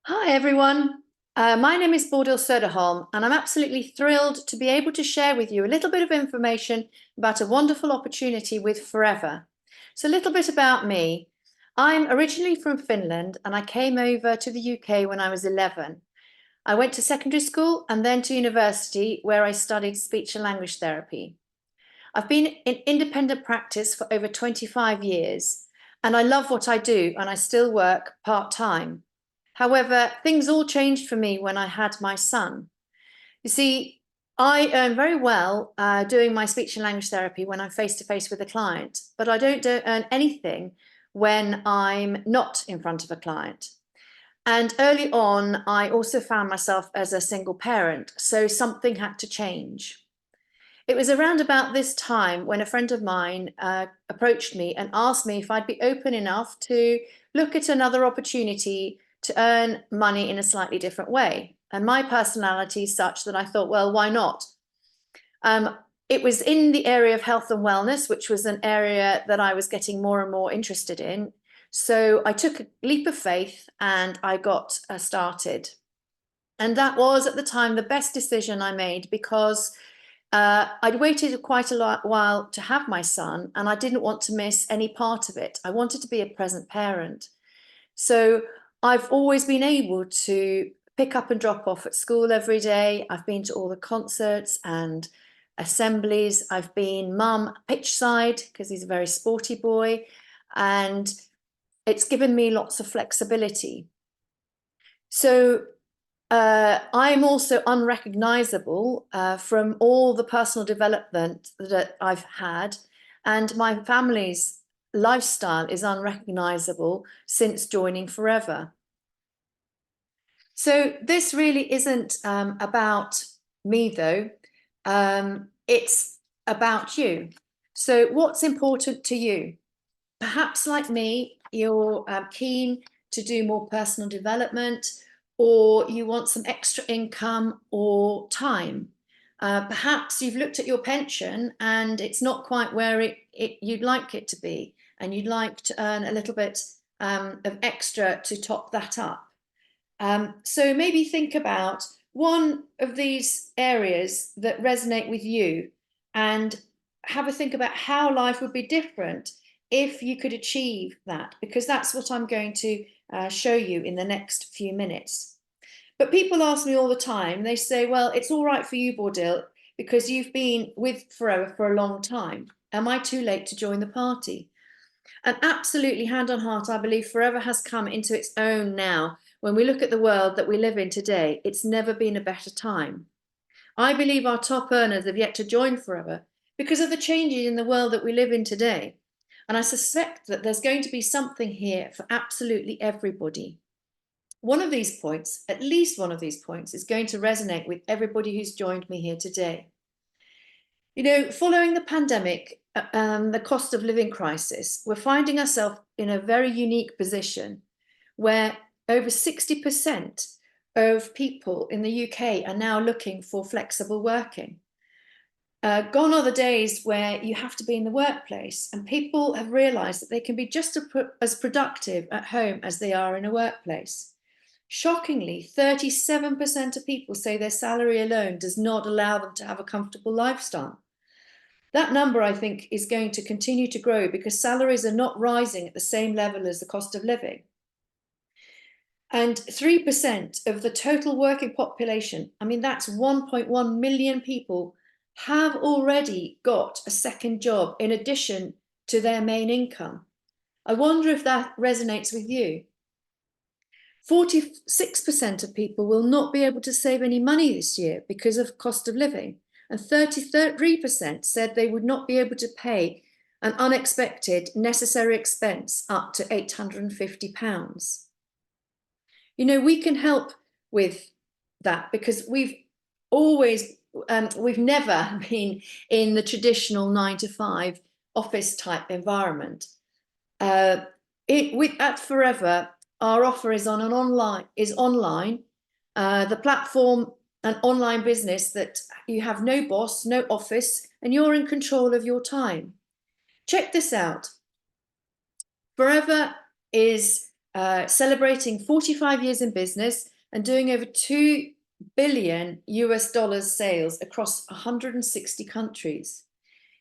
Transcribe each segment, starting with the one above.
Hi, everyone. My name is Bodil Söderholm, and I'm absolutely thrilled to be able to share with you a little bit of information about a wonderful opportunity with Forever. So, a little bit about me. I'm originally from Finland, and I came over to the UK when I was 11. I went to secondary school and then to university, where I studied speech and language therapy. I've been in independent practice for over 25 years, and I love what I do, and I still work part-time. However, things all changed for me when I had my son. You see, I earn very well doing my speech and language therapy when I'm face to face with a client, but I don't earn anything when I'm not in front of a client. And early on, I also found myself as a single parent, so something had to change. It was around about this time when a friend of mine approached me and asked me if I'd be open enough to look at another opportunity to earn money in a slightly different way. And my personality is such that I thought, well, why not? Um, it was in the area of health and wellness, which was an area that I was getting more and more interested in. So I took a leap of faith and I got started. And that was at the time the best decision I made because I'd waited quite a while to have my son, and I didn't want to miss any part of it. I wanted to be a present parent. So I've always been able to pick up and drop off at school every day. I've been to all the concerts and assemblies. I've been mum pitch side because he's a very sporty boy, and it's given me lots of flexibility. So I'm also unrecognizable from all the personal development that I've had, and my family's lifestyle is unrecognizable since joining Forever. So this really isn't about me, though. It's about you. So what's important to you? Perhaps like me, you're keen to do more personal development, or you want some extra income or time. Perhaps you've looked at your pension and it's not quite where you'd like it to be, and you'd like to earn a little bit of extra to top that up. So maybe think about one of these areas that resonate with you and have a think about how life would be different if you could achieve that, because that's what I'm going to show you in the next few minutes. But people ask me all the time, they say, well, it's all right for you, Bodil, because you've been with Forever for a long time. Am I too late to join the party? And absolutely, hand on heart, I believe Forever has come into its own now. When we look at the world that we live in today, it's never been a better time. I believe our top earners have yet to join Forever because of the changes in the world that we live in today. And I suspect that there's going to be something here for absolutely everybody. One of these points, at least one of these points, is going to resonate with everybody who's joined me here today. You know, following the pandemic, the cost of living crisis, we're finding ourselves in a very unique position where over 60% of people in the UK are now looking for flexible working. Gone are the days where you have to be in the workplace, and people have realised that they can be just as productive at home as they are in a workplace. Shockingly, 37% of people say their salary alone does not allow them to have a comfortable lifestyle. That number, I think, is going to continue to grow because salaries are not rising at the same level as the cost of living. And 3% of the total working population, I mean, that's 1.1 million people, have already got a second job in addition to their main income. I wonder if that resonates with you. 46% of people will not be able to save any money this year because of cost of living, and 33% said they would not be able to pay an unexpected necessary expense up to £850. You know, we can help with that because we've never been in the traditional 9 to 5 office type environment. At Forever, our offer is online. The platform, an online business that you have no boss, no office, and you're in control of your time. Check this out. Forever is celebrating 45 years in business and doing over $2 billion sales across 160 countries.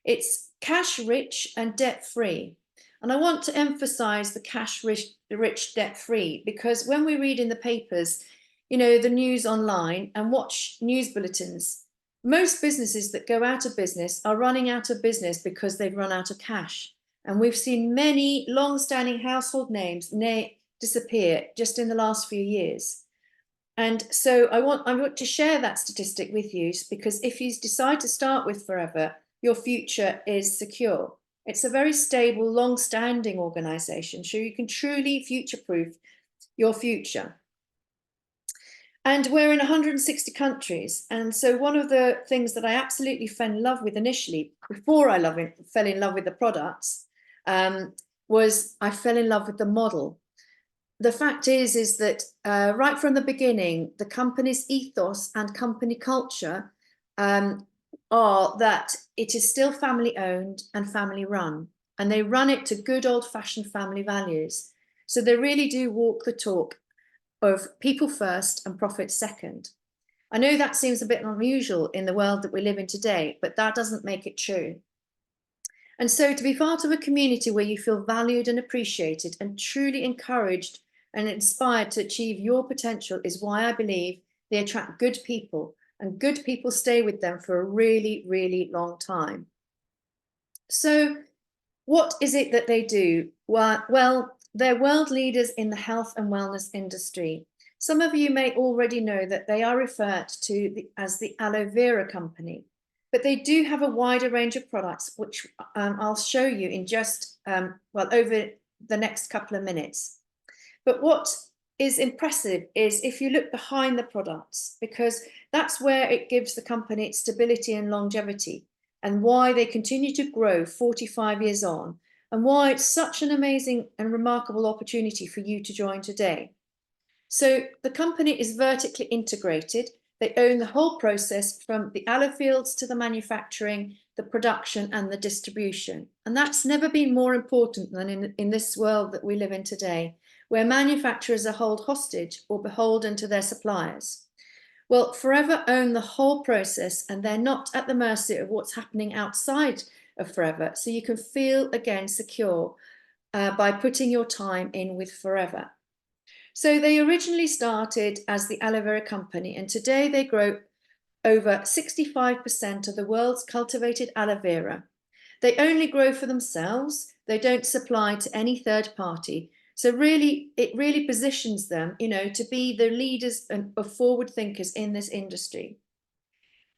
It's cash rich and debt free. And I want to emphasize the cash rich, debt free, because when we read in the papers, you know, the news online and watch news bulletins, most businesses that go out of business are running out of business because they've run out of cash. And we've seen many long-standing household names disappear just in the last few years. And so I want to share that statistic with you, because if you decide to start with Forever, your future is secure. It's a very stable, long-standing organization, so you can truly future-proof your future. And we're in 160 countries. And so one of the things that I absolutely fell in love with initially, before I fell in love with the products, was I fell in love with the model. The fact is that right from the beginning, the company's ethos and company culture are that it is still family owned and family run, and they run it to good old fashioned family values. So they really do walk the talk of people first and profit second. I know that seems a bit unusual in the world that we live in today, but that doesn't make it true. And so to be part of a community where you feel valued and appreciated and truly encouraged and inspired to achieve your potential is why I believe they attract good people, and good people stay with them for a really, really long time. So what is it that they do? Well, they're world leaders in the health and wellness industry. Some of you may already know that they are referred to as the Aloe Vera Company, but they do have a wider range of products, which I'll show you in just, over the next couple of minutes. But what is impressive is if you look behind the products, because that's where it gives the company its stability and longevity, and why they continue to grow 45 years on, and why it's such an amazing and remarkable opportunity for you to join today. So the company is vertically integrated. They own the whole process from the aloe fields to the manufacturing, the production and the distribution. And that's never been more important than in this world that we live in today, where manufacturers are held hostage or beholden to their suppliers. Well, Forever own the whole process, and they're not at the mercy of what's happening outside of Forever. So you can feel, again, secure by putting your time in with Forever. So they originally started as the Aloe Vera Company, and today they grow over 65% of the world's cultivated aloe vera. They only grow for themselves. They don't supply to any third party. So really, it really positions them, you know, to be the leaders of forward thinkers in this industry.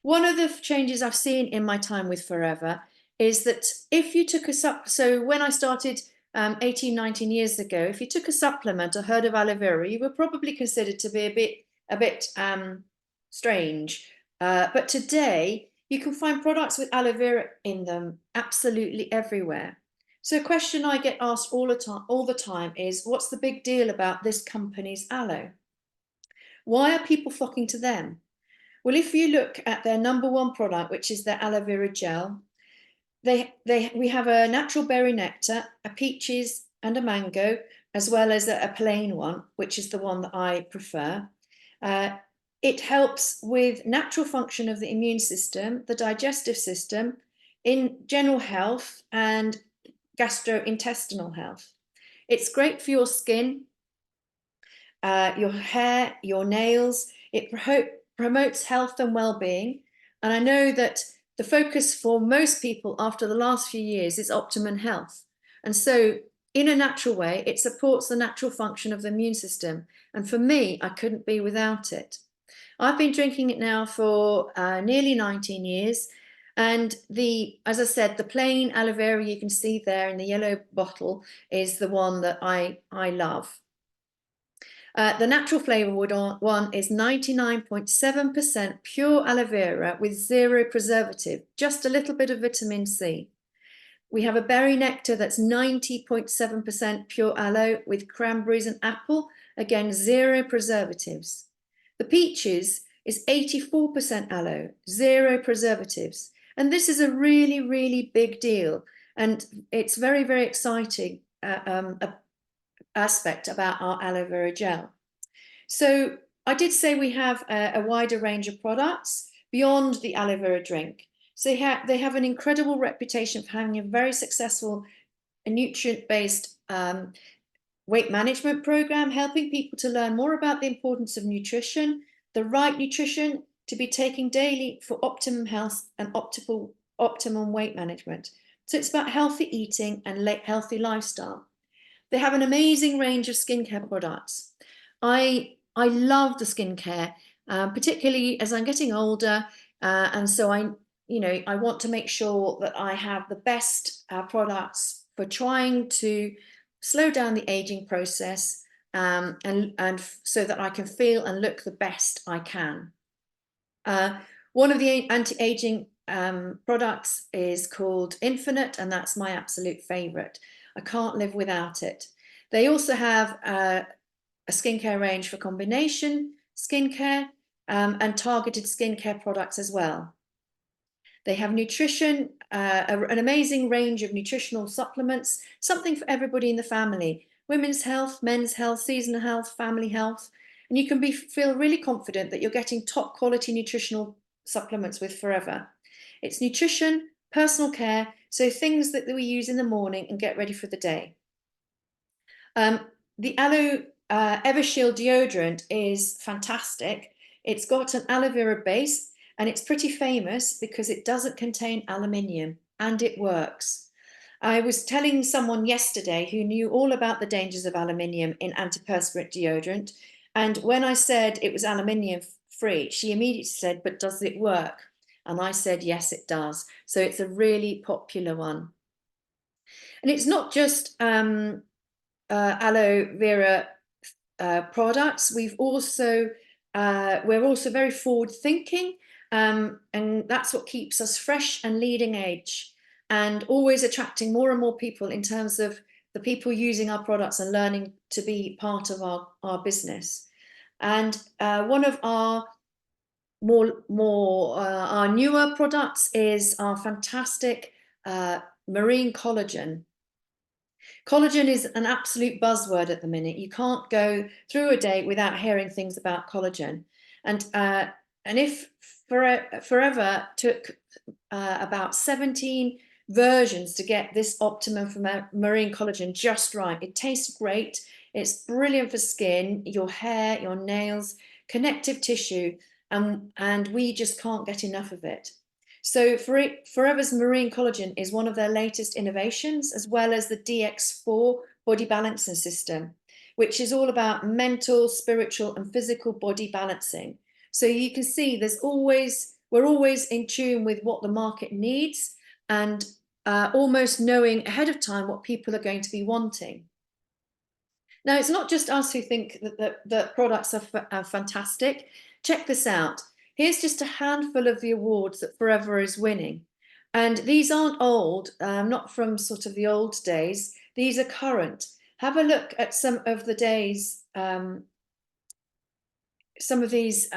One of the changes I've seen in my time with Forever is that if you took so when I started 18, 19 years ago, if you took a supplement or heard of aloe vera, you were probably considered to be a bit strange. But today, you can find products with aloe vera in them absolutely everywhere. So a question I get asked all the time is, what's the big deal about this company's aloe? Why are people flocking to them? Well, if you look at their number one product, which is their aloe vera gel, we have a natural berry nectar, a peaches and a mango, as well as a plain one, which is the one that I prefer. It helps with natural function of the immune system, the digestive system, in general health and gastrointestinal health. It's great for your skin, your hair, your nails. It promotes health and well-being. And I know that the focus for most people after the last few years is optimum health. And so in a natural way, it supports the natural function of the immune system. And for me, I couldn't be without it. I've been drinking it now for nearly 19 years. And as I said, the plain aloe vera you can see there in the yellow bottle is the one that I love. The natural flavored one is 99.7% pure aloe vera with 0 preservative, just a little bit of vitamin C. We have a berry nectar that's 90.7% pure aloe with cranberries and apple, again 0 preservatives. The peaches is 84% aloe, 0 preservatives. And this is a really, really big deal. And it's very, very exciting aspect about our aloe vera gel. So I did say we have a wider range of products beyond the aloe vera drink. So they have an incredible reputation for having a very successful nutrient-based weight management program, helping people to learn more about the importance of nutrition, the right nutrition to be taking daily for optimum health and optimum weight management. So it's about healthy eating and healthy lifestyle. They have an amazing range of skincare products. I love the skincare, particularly as I'm getting older, and so I want to make sure that I have the best products for trying to slow down the aging process, and so that I can feel and look the best I can. One of the anti-aging products is called Infinite, and that's my absolute favorite. I can't live without it. They also have a skincare range for combination skincare and targeted skincare products as well. They have nutrition, an amazing range of nutritional supplements, something for everybody in the family: women's health, men's health, seasonal health, family health. And you can feel really confident that you're getting top quality nutritional supplements with Forever. It's nutrition, personal care, so things that we use in the morning and get ready for the day. The Aloe Evershield deodorant is fantastic. It's got an aloe vera base, and it's pretty famous because it doesn't contain aluminium, and it works. I was telling someone yesterday who knew all about the dangers of aluminium in antiperspirant deodorant, and when I said it was aluminium free, she immediately said, "But does it work?" And I said, yes, it does. So it's a really popular one. And it's not just aloe vera products. We're also very forward thinking, and that's what keeps us fresh and leading edge, and always attracting more and more people in terms of the people using our products and learning to be part of our business. And one of our our newer products is our fantastic marine collagen. Collagen is an absolute buzzword at the minute. You can't go through a day without hearing things about collagen. And if Forever took about 17 versions to get this optimum for marine collagen just right. It tastes great. It's brilliant for skin, your hair, your nails, connective tissue, and we just can't get enough of it. So Forever's marine collagen is one of their latest innovations, as well as the DX4 body balancing system, which is all about mental, spiritual, and physical body balancing. So you can see we're always in tune with what the market needs, and almost knowing ahead of time what people are going to be wanting. Now, it's not just us who think that the products are fantastic. Check this out. Here's just a handful of the awards that Forever is winning. And these aren't old, not from sort of the old days. These are current. Have a look at some of the days, some of these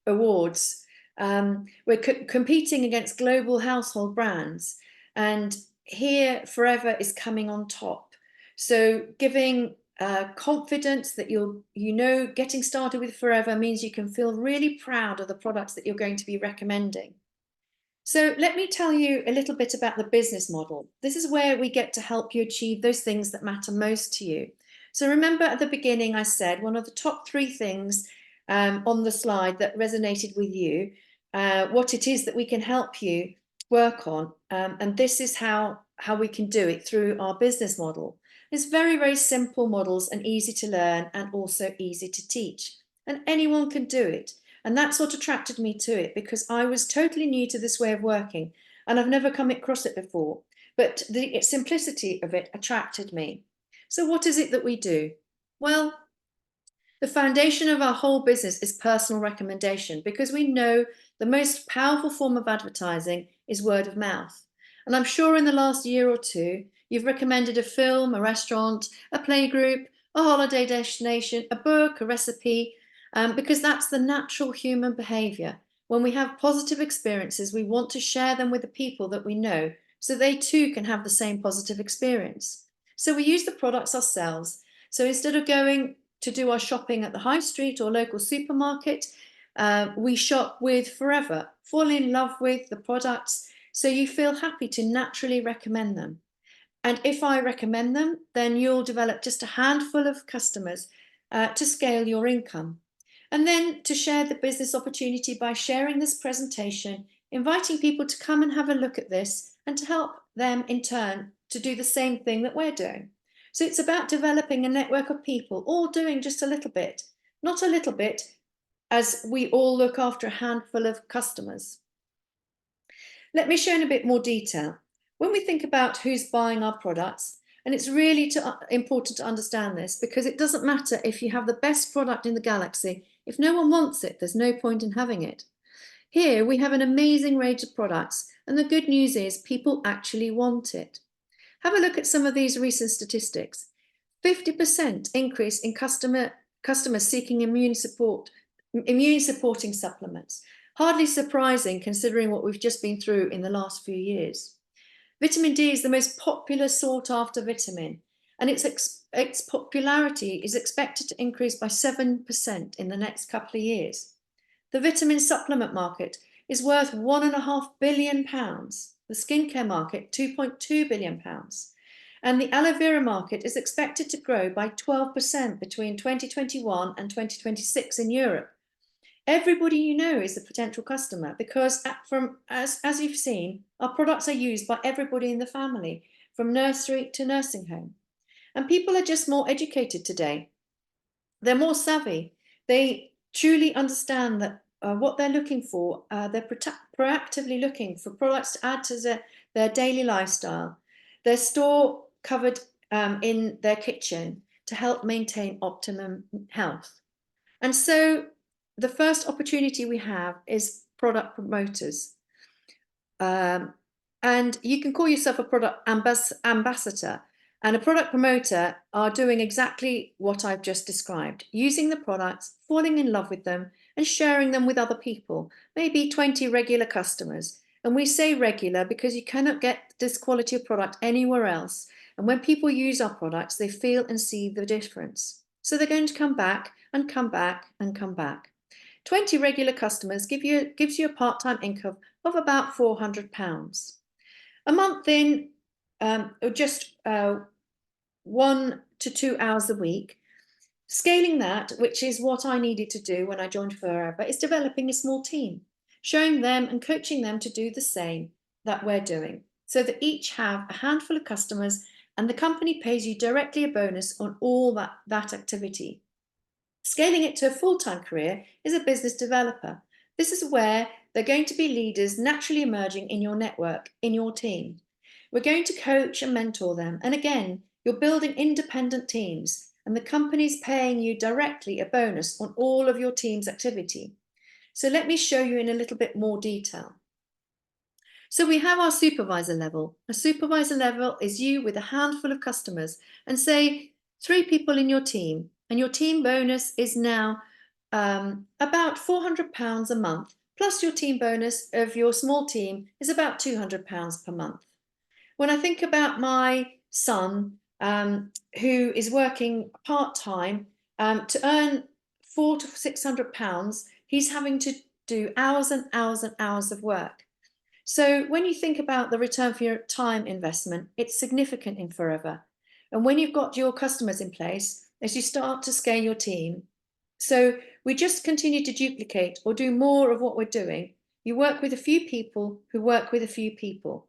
awards. We're competing against global household brands. And here, Forever is coming on top. So giving confidence that getting started with Forever means you can feel really proud of the products that you're going to be recommending. So let me tell you a little bit about the business model. This is where we get to help you achieve those things that matter most to you. So remember at the beginning I said one of the top 3 things on the slide that resonated with you, what it is that we can help you work on, and this is how we can do it through our business model. It's very, very simple models and easy to learn and also easy to teach. And anyone can do it. And that's what attracted me to it, because I was totally new to this way of working and I've never come across it before. But the simplicity of it attracted me. So what is it that we do? Well, the foundation of our whole business is personal recommendation, because we know the most powerful form of advertising is word of mouth. And I'm sure in the last year or two, you've recommended a film, a restaurant, a playgroup, a holiday destination, a book, a recipe, because that's the natural human behavior. When we have positive experiences, we want to share them with the people that we know so they too can have the same positive experience. So we use the products ourselves. So instead of going to do our shopping at the high street or local supermarket, we shop with Forever, fall in love with the products, so you feel happy to naturally recommend them. And if I recommend them, then you'll develop just a handful of customers to scale your income. And then to share the business opportunity by sharing this presentation, inviting people to come and have a look at this and to help them in turn to do the same thing that we're doing. So it's about developing a network of people all doing just a little bit, not a little bit, as we all look after a handful of customers. Let me show in a bit more detail. When we think about who's buying our products, and it's really important to understand this, because it doesn't matter if you have the best product in the galaxy. If no one wants it, there's no point in having it. Here we have an amazing range of products, and the good news is people actually want it. Have a look at some of these recent statistics. 50% increase in customers seeking immune supporting supplements. Hardly surprising considering what we've just been through in the last few years. Vitamin D is the most popular sought after vitamin, and its popularity is expected to increase by 7% in the next couple of years. The vitamin supplement market is worth £1.5 billion, the skincare market £2.2 billion, and the aloe vera market is expected to grow by 12% between 2021 and 2026 in Europe. Everybody you know is a potential customer because as you've seen, our products are used by everybody in the family, from nursery to nursing home. And people are just more educated today. They're more savvy. They truly understand that what they're looking for. They're proactively looking for products to add to their daily lifestyle. Their store covered in their kitchen to help maintain optimum health. And so the first opportunity we have is product promoters. And you can call yourself a product ambassador, and a product promoter are doing exactly what I've just described, using the products, falling in love with them, and sharing them with other people, maybe 20 regular customers. And we say regular because you cannot get this quality of product anywhere else. And when people use our products, they feel and see the difference. So they're going to come back and come back and come back. 20 regular customers gives you a part-time income of about £400. A month in, just 1 to 2 hours a week. Scaling that, which is what I needed to do when I joined Forever, is developing a small team, showing them and coaching them to do the same that we're doing, so that each have a handful of customers and the company pays you directly a bonus on all that activity. Scaling it to a full-time career is a business developer. This is where they're going to be leaders naturally emerging in your network, in your team. We're going to coach and mentor them. And again, you're building independent teams and the company's paying you directly a bonus on all of your team's activity. So let me show you in a little bit more detail. So we have our supervisor level. A supervisor level is you with a handful of customers and say 3 people in your team, and your team bonus is now about £400 a month, plus your team bonus of your small team is about £200 per month. When I think about my son, who is working part-time, to earn £400 to £600, he's having to do hours and hours and hours of work. So when you think about the return for your time investment, it's significant in Forever. And when you've got your customers in place, as you start to scale your team, so we just continue to duplicate or do more of what we're doing. You work with a few people who work with a few people.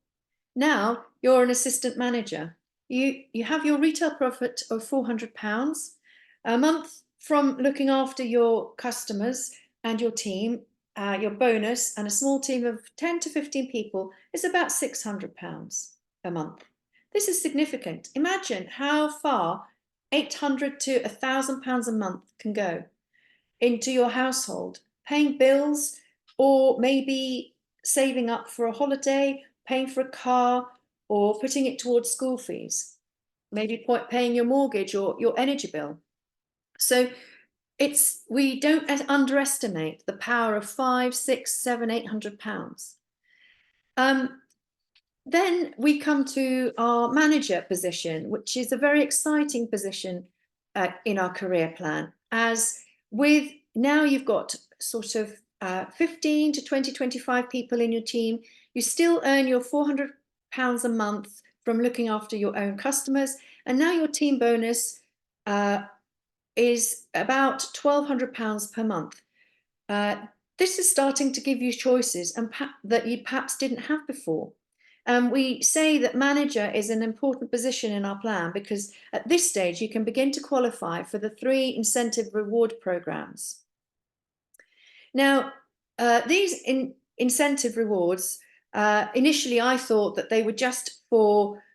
Now you're an assistant manager. You have your retail profit of £400 a month from looking after your customers and your team. Your bonus and a small team of 10 to 15 people is about £600 a month. This is significant. Imagine how far £800 to £1,000 a month can go into your household, paying bills, or maybe saving up for a holiday, paying for a car, or putting it towards school fees, maybe paying your mortgage or your energy bill. So we don't underestimate the power of £500, £600, £700, £800. Then we come to our manager position, which is a very exciting position in our career plan. As with now you've got sort of 15 to 20, 25 people in your team, you still earn your £400 a month from looking after your own customers. And now your team bonus is about £1,200 per month. This is starting to give you choices and that you perhaps didn't have before. We say that manager is an important position in our plan because at this stage you can begin to qualify for the 3 incentive reward programs. Now, these incentive rewards, initially I thought that they were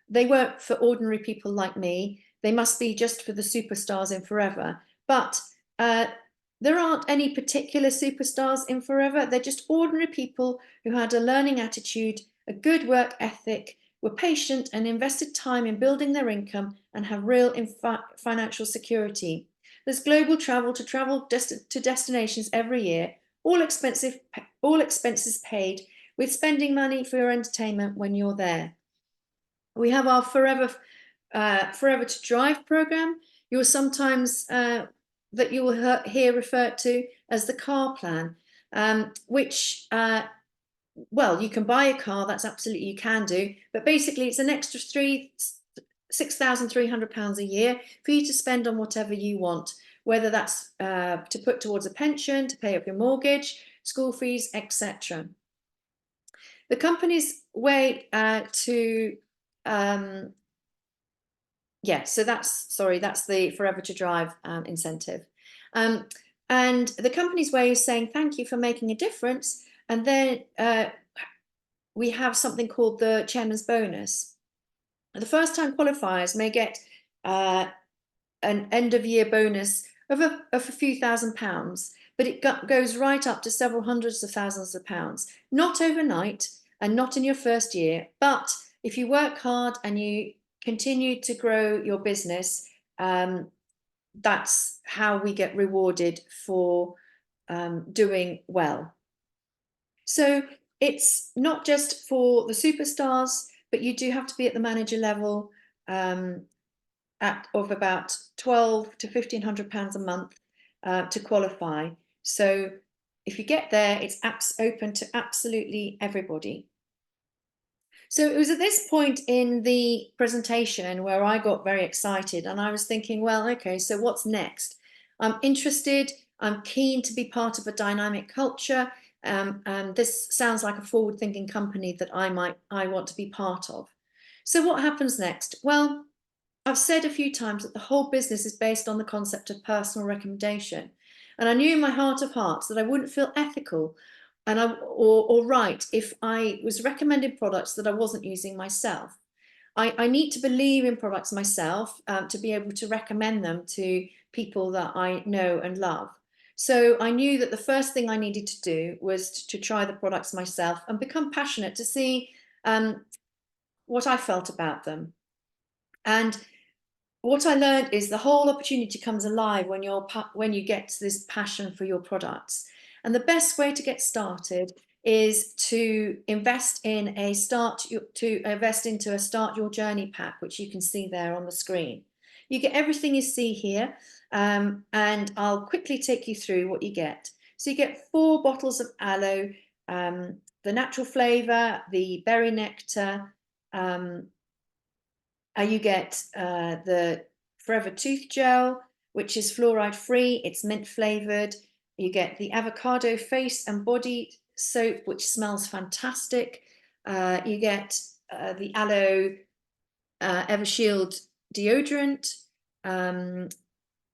they weren't for ordinary people like me. They must be just for the superstars in Forever. But there aren't any particular superstars in Forever. They're just ordinary people who had a learning attitude, a good work ethic, were patient and invested time in building their income and have real financial security. There's global travel to destinations every year, all expenses paid, with spending money for your entertainment when you're there. We have our Forever to Drive program. You'll sometimes that you will hear referred to as the car plan, which well, you can buy a car, that's absolutely you can do, but basically it's an extra £6,300 a year for you to spend on whatever you want, whether that's to put towards a pension, to pay up your mortgage, school fees, etc. The company's way so that's the Forever to Drive incentive. And the company's way is saying thank you for making a difference. And then we have something called the Chairman's Bonus. The first-time qualifiers may get an end-of-year bonus of a few £1,000s, but it goes right up to several hundreds of thousands of pounds. Not overnight and not in your first year, but if you work hard and you continue to grow your business, that's how we get rewarded for doing well. So it's not just for the superstars, but you do have to be at the manager level of about £1,200 to £1,500 a month to qualify. So if you get there, it's open to absolutely everybody. So it was at this point in the presentation where I got very excited and I was thinking, well, okay, so what's next? I'm interested, I'm keen to be part of a dynamic culture. And this sounds like a forward-thinking company that I want to be part of. So what happens next? Well, I've said a few times that the whole business is based on the concept of personal recommendation. And I knew in my heart of hearts that I wouldn't feel ethical or right if I was recommending products that I wasn't using myself. I need to believe in products myself to be able to recommend them to people that I know and love. So I knew that the first thing I needed to do was to try the products myself and become passionate to see what I felt about them. And what I learned is the whole opportunity comes alive when you get this passion for your products. And the best way to get started is to invest into a Start Your Journey pack, which you can see there on the screen. You get everything you see here, and I'll quickly take you through what you get. So you get 4 bottles of aloe, the natural flavour, the berry nectar, you get the Forever Tooth Gel, which is fluoride free, it's mint flavoured. You get the avocado face and body soap, which smells fantastic. You get the aloe Evershield deodorant,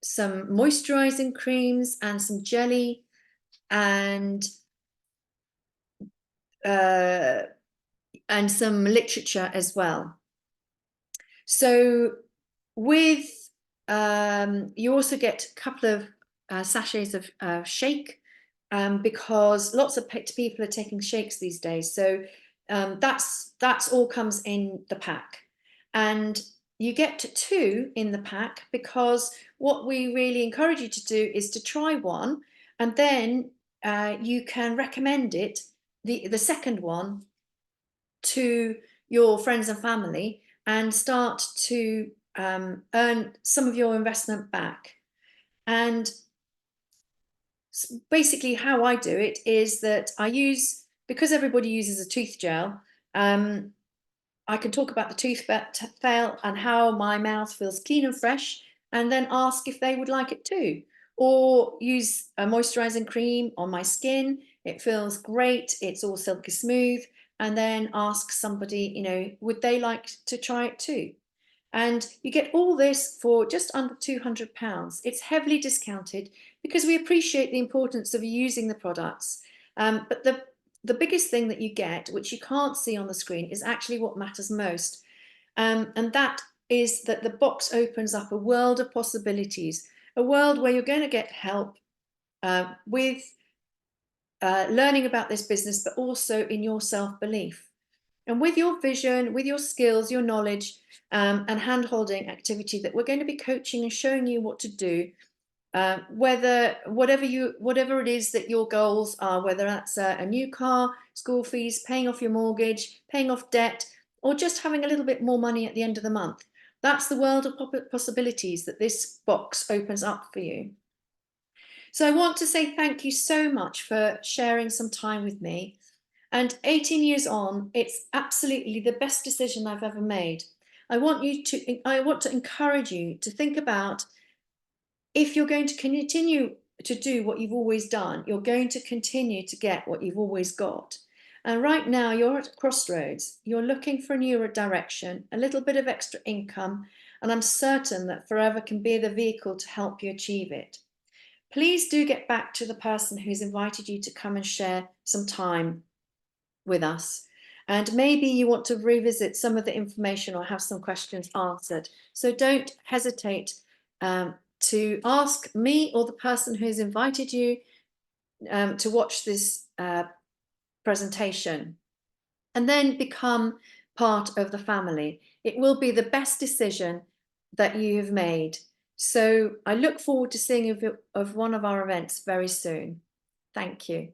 some moisturizing creams and some jelly, and some literature as well. So with you also get a couple of sachets of shake, because lots of people are taking shakes these days. So that's all comes in the pack. And you get 2 in the pack because what we really encourage you to do is to try one, and then you can recommend it, the second one, to your friends and family, and start to earn some of your investment back. And basically how I do it is that because everybody uses a tooth gel, I can talk about the tooth fail and how my mouth feels clean and fresh, and then ask if they would like it too. Or use a moisturizing cream on my skin. It feels great. It's all silky smooth. And then ask somebody, would they like to try it too? And you get all this for just under £200. It's heavily discounted because we appreciate the importance of using the products. But the biggest thing that you get, which you can't see on the screen, is actually what matters most. And that is that the box opens up a world of possibilities, a world where you're going to get help with learning about this business, but also in your self-belief. And with your vision, with your skills, your knowledge, and hand-holding activity that we're going to be coaching and showing you what to do, whatever it is that your goals are, whether that's a new car, school fees, paying off your mortgage, paying off debt, or just having a little bit more money at the end of the month. That's the world of possibilities that this box opens up for you. So I want to say thank you so much for sharing some time with me. And 18 years on, it's absolutely the best decision I've ever made. I want to encourage you to think about, if you're going to continue to do what you've always done, you're going to continue to get what you've always got. And right now you're at a crossroads. You're looking for a newer direction, a little bit of extra income, and I'm certain that Forever can be the vehicle to help you achieve it. Please do get back to the person who's invited you to come and share some time with us. And maybe you want to revisit some of the information or have some questions answered. So don't hesitate to ask me or the person who's invited you to watch this presentation, and then become part of the family. It will be the best decision that you have made. So I look forward to seeing you of one of our events very soon. Thank you.